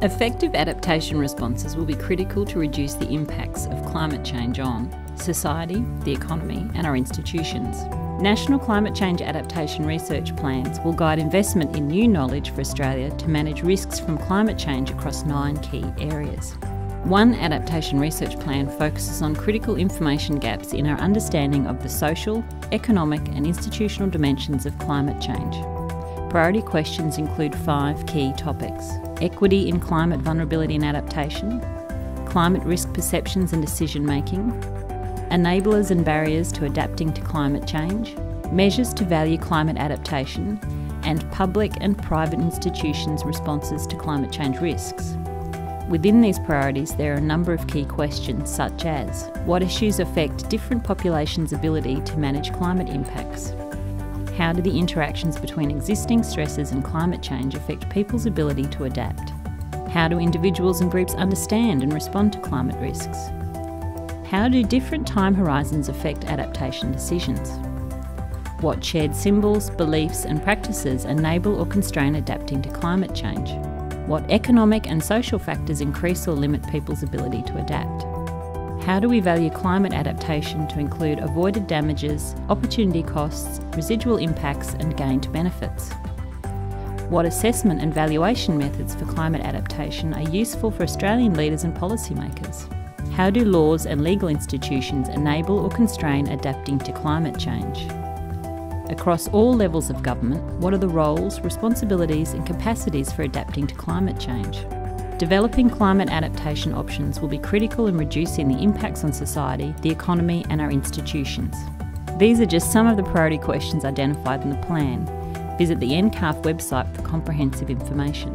Effective adaptation responses will be critical to reduce the impacts of climate change on society, the economy, and our institutions. National climate change adaptation research plans will guide investment in new knowledge for Australia to manage risks from climate change across 9 key areas. One adaptation research plan focuses on critical information gaps in our understanding of the social, economic, and institutional dimensions of climate change. Priority questions include 5 key topics: equity in climate vulnerability and adaptation, climate risk perceptions and decision making, enablers and barriers to adapting to climate change, measures to value climate adaptation, and public and private institutions' responses to climate change risks. Within these priorities, there are a number of key questions such as: what issues affect different populations' ability to manage climate impacts? How do the interactions between existing stresses and climate change affect people's ability to adapt? How do individuals and groups understand and respond to climate risks? How do different time horizons affect adaptation decisions? What shared symbols, beliefs and practices enable or constrain adapting to climate change? What economic and social factors increase or limit people's ability to adapt? How do we value climate adaptation to include avoided damages, opportunity costs, residual impacts and gained benefits? What assessment and valuation methods for climate adaptation are useful for Australian leaders and policymakers? How do laws and legal institutions enable or constrain adapting to climate change? Across all levels of government, what are the roles, responsibilities and capacities for adapting to climate change? Developing climate adaptation options will be critical in reducing the impacts on society, the economy and our institutions. These are just some of the priority questions identified in the plan. Visit the NCCARF website for comprehensive information.